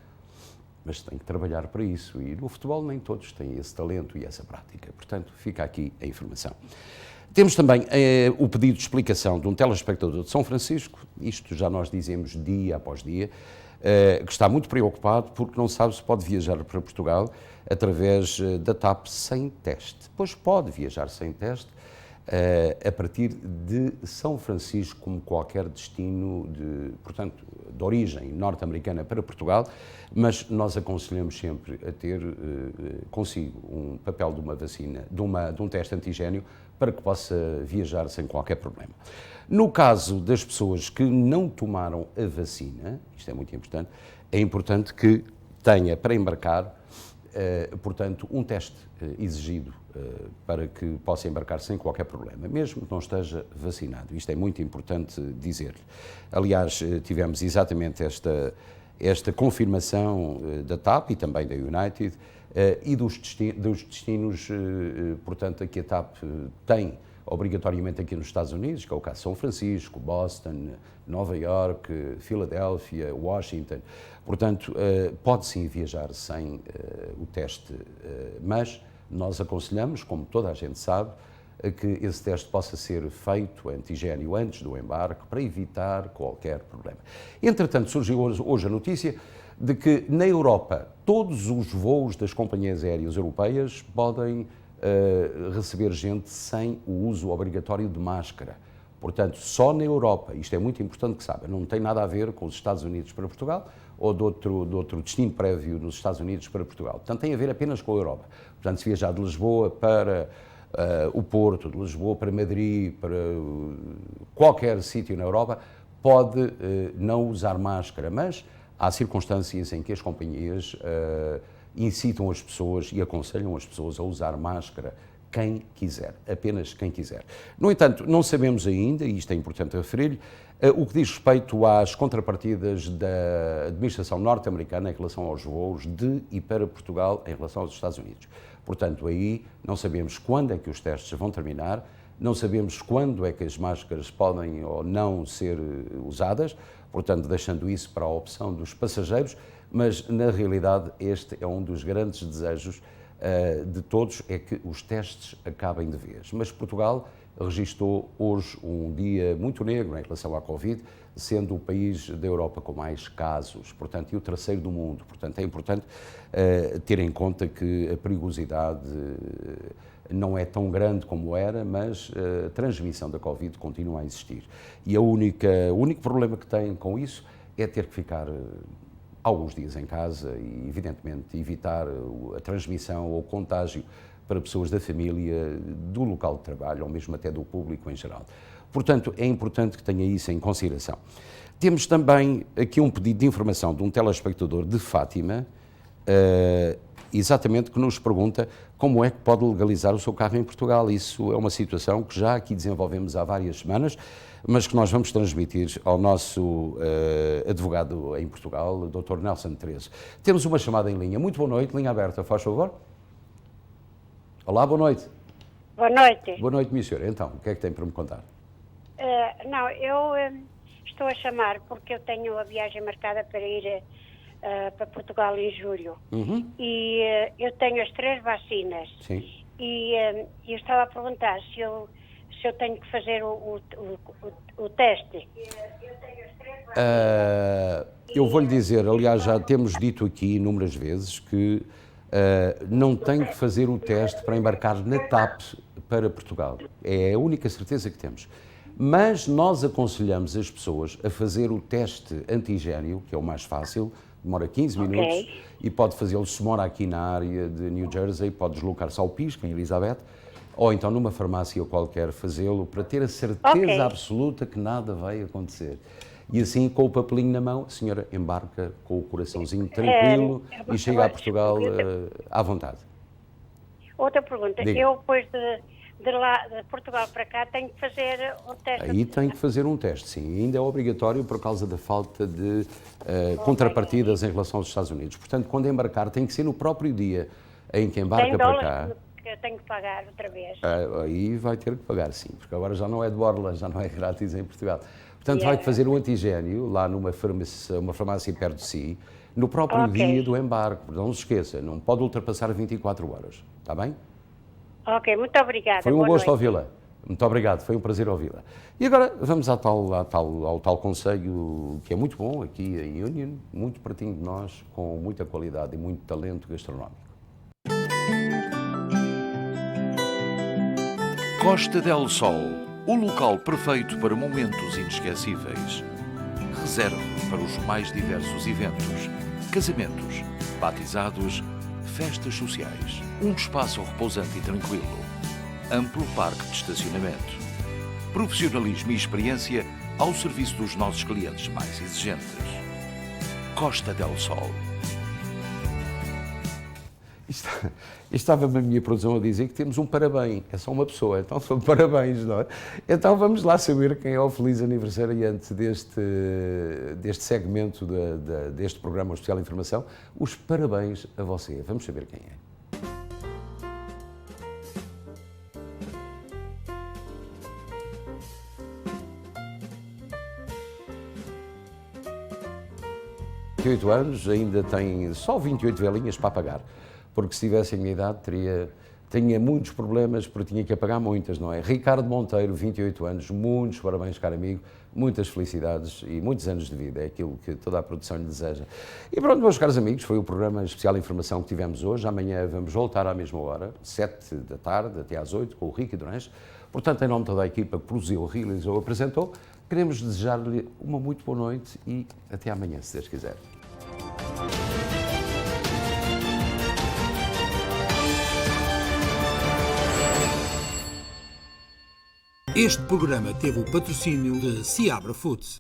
mas tem que trabalhar para isso, e no futebol nem todos têm esse talento e essa prática. Portanto, fica aqui a informação. Temos também o pedido de explicação de um telespectador de São Francisco, isto já nós dizemos dia após dia, que está muito preocupado porque não sabe se pode viajar para Portugal através da TAP sem teste. Pois pode viajar sem teste a partir de São Francisco, como qualquer destino portanto, de origem norte-americana para Portugal, mas nós aconselhamos sempre a ter consigo um papel de uma vacina, de um teste antigénio, para que possa viajar sem qualquer problema. No caso das pessoas que não tomaram a vacina, isto é muito importante, é importante que tenha para embarcar, portanto, um teste exigido para que possa embarcar sem qualquer problema, mesmo que não esteja vacinado. Isto é muito importante dizer-lhe. Aliás, tivemos exatamente esta confirmação da TAP e também da United e dos destinos, portanto, a que a TAP tem obrigatoriamente aqui nos Estados Unidos, que é o caso de São Francisco, Boston, Nova York, Filadélfia, Washington. Portanto, pode sim viajar sem o teste, mas nós aconselhamos, como toda a gente sabe, que esse teste possa ser feito antigénio antes do embarque, para evitar qualquer problema. Entretanto, surgiu hoje a notícia de que na Europa todos os voos das companhias aéreas europeias podem receber gente sem o uso obrigatório de máscara. Portanto, só na Europa, isto é muito importante que saiba, não tem nada a ver com os Estados Unidos para Portugal ou de outro destino prévio nos Estados Unidos para Portugal. Portanto, tem a ver apenas com a Europa. Portanto, se viajar de Lisboa para o Porto, de Lisboa para Madrid, para qualquer sítio na Europa, pode não usar máscara, mas há circunstâncias em que as companhias incitam as pessoas e aconselham as pessoas a usar máscara, quem quiser, apenas quem quiser. No entanto, não sabemos ainda, e isto é importante referir-lhe, o que diz respeito às contrapartidas da administração norte-americana em relação aos voos de e para Portugal em relação aos Estados Unidos. Portanto, aí não sabemos quando é que os testes vão terminar, não sabemos quando é que as máscaras podem ou não ser usadas, portanto, deixando isso para a opção dos passageiros, mas, na realidade, este é um dos grandes desejos de todos, é que os testes acabem de vez. Mas Portugal registou hoje um dia muito negro em relação à Covid, sendo o país da Europa com mais casos, portanto, e o terceiro do mundo. Portanto, é importante ter em conta que a perigosidade não é tão grande como era, mas a transmissão da Covid continua a existir. E o único problema que tem com isso é ter que ficar alguns dias em casa e, evidentemente, evitar a transmissão ou o contágio para pessoas da família, do local de trabalho ou mesmo até do público em geral. Portanto, é importante que tenha isso em consideração. Temos também aqui um pedido de informação de um telespectador de Fátima, exatamente, que nos pergunta como é que pode legalizar o seu carro em Portugal. Isso é uma situação que já aqui desenvolvemos há várias semanas, mas que nós vamos transmitir ao nosso advogado em Portugal, Dr. Nelson Teresa. Temos uma chamada em linha. Muito boa noite, linha aberta, faz favor. Olá, boa noite. Boa noite. Boa noite, minha senhora. Então, o que é que tem para me contar? Não, eu estou a chamar porque eu tenho a viagem marcada para ir para Portugal em julho. E eu tenho as 3 vacinas. Sim. E eu estava a perguntar se eu tenho que fazer o teste. Eu vou-lhe dizer, aliás, já temos dito aqui inúmeras vezes que não tem que fazer o teste para embarcar na TAP para Portugal. É a única certeza que temos. Mas nós aconselhamos as pessoas a fazer o teste antigénio, que é o mais fácil, demora 15 minutos e pode fazê-lo se mora aqui na área de New Jersey, pode deslocar-se ao Pisco, em Elizabeth, ou então numa farmácia qualquer fazê-lo para ter a certeza absoluta que nada vai acontecer. E assim, com o papelinho na mão, a senhora embarca com o coraçãozinho tranquilo e chega a Portugal à vontade. Outra pergunta. Diga. Eu, depois de lá, de Portugal para cá, tenho que fazer o teste? Aí tem que fazer um teste, sim. Ainda é obrigatório por causa da falta de contrapartidas em relação aos Estados Unidos. Portanto, quando embarcar, tem que ser no próprio dia em que embarca para cá. Eu tenho que pagar outra vez. Aí vai ter que pagar, sim, porque agora já não é de borla, já não é grátis em Portugal. Portanto, vai fazer um antigénio lá numa farmácia perto de si, no próprio dia do embarque. Não se esqueça, não pode ultrapassar 24 horas, está bem? Ok, muito obrigada. Foi um gosto ouvi-la. Muito obrigado, foi um prazer ouvi-la. E agora vamos ao tal conselho que é muito bom aqui em Union, muito pertinho de nós, com muita qualidade e muito talento gastronómico. Costa del Sol, o local perfeito para momentos inesquecíveis. Reserve para os mais diversos eventos, casamentos, batizados, festas sociais. Um espaço repousante e tranquilo. Amplo parque de estacionamento. Profissionalismo e experiência ao serviço dos nossos clientes mais exigentes. Costa del Sol. Estava-me a minha produção a dizer que temos um parabéns, é só uma pessoa, então são parabéns, não é? Então vamos lá saber quem é o feliz aniversariante deste segmento, deste programa Especial de Informação. Os parabéns a você, vamos saber quem é. Anos, ainda tem só 28 velinhas para pagar, porque se tivesse a minha idade tinha muitos problemas, porque tinha que apagar muitas, não é? Ricardo Monteiro, 28 anos, muitos parabéns, caro amigo, muitas felicidades e muitos anos de vida, é aquilo que toda a produção lhe deseja. E pronto, meus caros amigos, foi o programa Especial de Informação que tivemos hoje. Amanhã vamos voltar à mesma hora, 7 da tarde até às 8, com o Ricky Durães. Portanto, em nome de toda a equipa que produziu, realizou, apresentou, queremos desejar-lhe uma muito boa noite e até amanhã, se Deus quiser. Este programa teve o patrocínio de Seabra Foods.